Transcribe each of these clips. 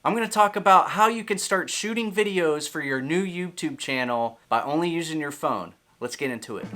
I'm going to talk about how you can start shooting videos for your new YouTube channel by only using your phone. Let's get into it.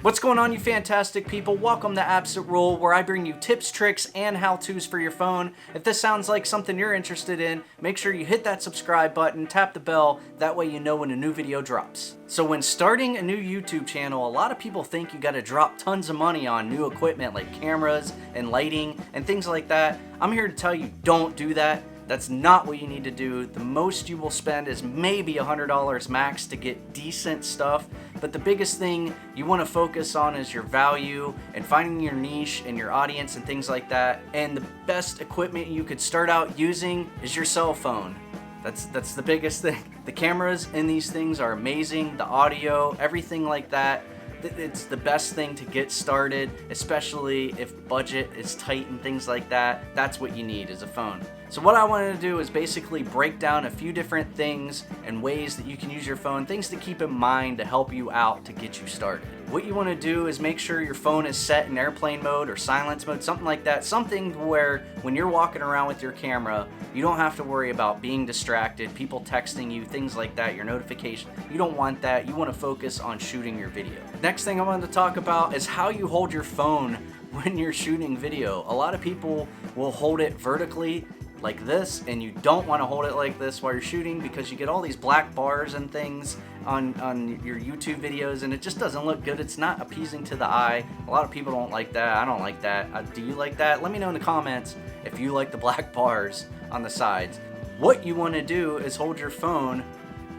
What's going on, you fantastic people? Welcome to Apps That Rule, where I bring you tips, tricks, and how-tos for your phone. If this sounds like something you're interested in, make sure you hit that subscribe button, tap the bell, that way you know when a new video drops. So when starting a new YouTube channel, a lot of people think you gotta drop tons of money on new equipment like cameras and lighting and things like that. I'm here to tell you, don't do that. That's not what you need to do. The most you will spend is maybe $100 max to get decent stuff. But the biggest thing you want to focus on is your value and finding your niche and your audience and things like that. And the best equipment you could start out using is your cell phone. That's the biggest thing. The cameras in these things are amazing. The audio, everything like that. It's the best thing to get started, especially if budget is tight and things like that. That's what you need is a phone. So what I wanted to do is basically break down a few different things and ways that you can use your phone, things to keep in mind to help you out to get you started. What you want to do is make sure your phone is set in airplane mode or silence mode, something like that. Something where when you're walking around with your camera, you don't have to worry about being distracted, people texting you, things like that, your notification. You don't want that. You want to focus on shooting your video. Next thing I wanted to talk about is how you hold your phone when you're shooting video. A lot of people will hold it vertically like this, and you don't want to hold it like this while you're shooting because you get all these black bars and things on your YouTube videos, and it just doesn't look good. It's not appeasing to the eye. A lot of people don't like that. I don't like that. Do you like that? Let me know in the comments if you like the black bars on the sides. What you want to do is hold your phone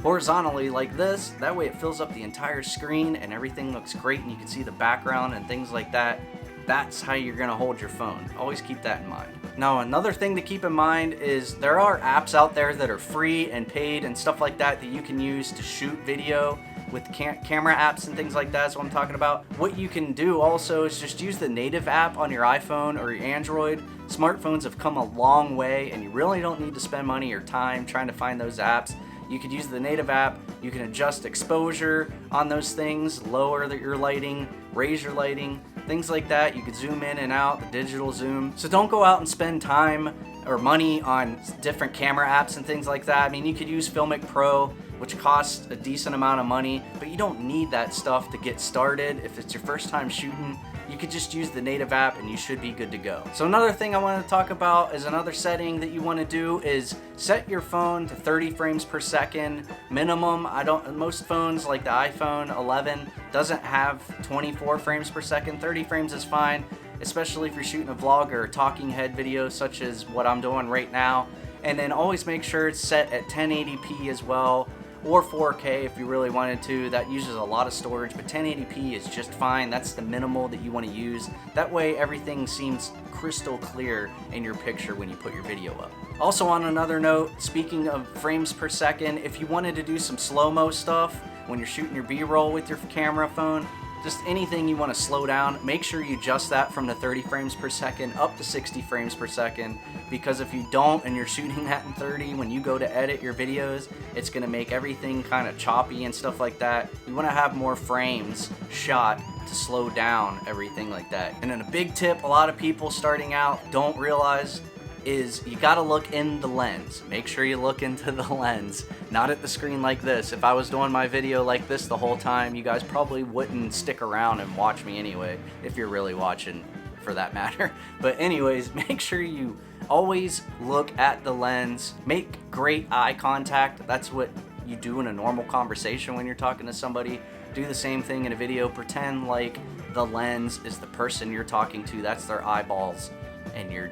horizontally like this. That way it fills up the entire screen and everything looks great and you can see the background and things like that. That's how you're gonna hold your phone. Always keep that in mind. Now, another thing to keep in mind is there are apps out there that are free and paid and stuff like that that you can use to shoot video with camera apps and things like that. That's what I'm talking about. What you can do also is just use the native app on your iPhone or your Android. Smartphones have come a long way and you really don't need to spend money or time trying to find those apps. You could use the native app. You can adjust exposure on those things, lower your lighting, raise your lighting, things like that. You could zoom in and out, the digital zoom. So don't go out and spend time or money on different camera apps and things like that. I mean, you could use Filmic Pro, which costs a decent amount of money, but you don't need that stuff to get started. If it's your first time shooting, you could just use the native app and you should be good to go. So another thing I want to talk about is another setting that you want to do is set your phone to 30 frames per second minimum. Most phones like the iPhone 11 doesn't have 24 frames per second. 30 frames is fine, especially if you're shooting a vlog or a talking head video such as what I'm doing right now. And then always make sure it's set at 1080p as well, or 4K if you really wanted to. That uses a lot of storage, but 1080p is just fine. That's the minimal that you want to use. That way everything seems crystal clear in your picture when you put your video up. Also, on another note, speaking of frames per second, if you wanted to do some slow-mo stuff when you're shooting your B-roll with your camera phone, just anything you want to slow down, make sure you adjust that from the 30 frames per second up to 60 frames per second, because if you don't and you're shooting that in 30, when you go to edit your videos, it's going to make everything kind of choppy and stuff like that. You want to have more frames shot to slow down everything like that. And then a big tip a lot of people starting out don't realize is you gotta look in the lens. Make sure you look into the lens, not at the screen like this. If I was doing my video like this the whole time, you guys probably wouldn't stick around and watch me anyway, if you're really watching for that matter. But anyways, make sure you always look at the lens. Make great eye contact. That's what you do in a normal conversation when you're talking to somebody. Do the same thing in a video. Pretend like the lens is the person you're talking to. That's their eyeballs, and you're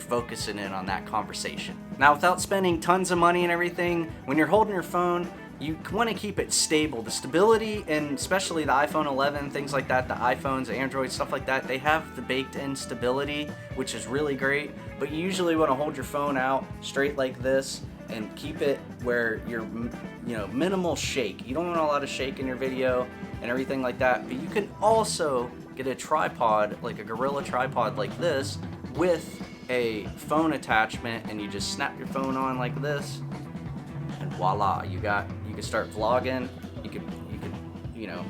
focusing in on that conversation. Now, without spending tons of money and everything, when you're holding your phone, you want to keep it stable. The stability, and especially the iPhone 11, things like that, the iPhones, the Android, stuff like that, they have the baked-in stability, which is really great. But you usually want to hold your phone out straight like this and keep it where you're, minimal shake. You don't want a lot of shake in your video and everything like that. But you can also get a tripod, like a Gorilla tripod like this, with a phone attachment, and you just snap your phone on like this, and voila, you can start vlogging. You could,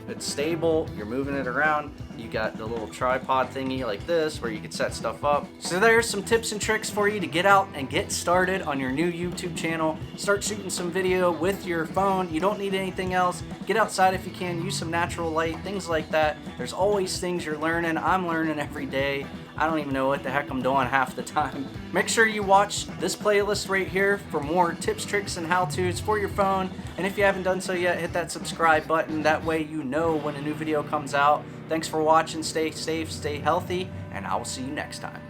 it's stable, you're moving it around. You got the little tripod thingy like this where you can set stuff up. So there's some tips and tricks for you to get out and get started on your new YouTube channel. Start shooting some video with your phone. You don't need anything else. Get outside if you can. Use some natural light, things like that. There's always things you're learning. I'm learning every day. I don't even know what the heck I'm doing half the time. Make sure you watch this playlist right here for more tips, tricks, and how-tos for your phone. And if you haven't done so yet, hit that subscribe button. That way you know when a new video comes out. Thanks for watching. Stay safe, stay healthy, and I will see you next time.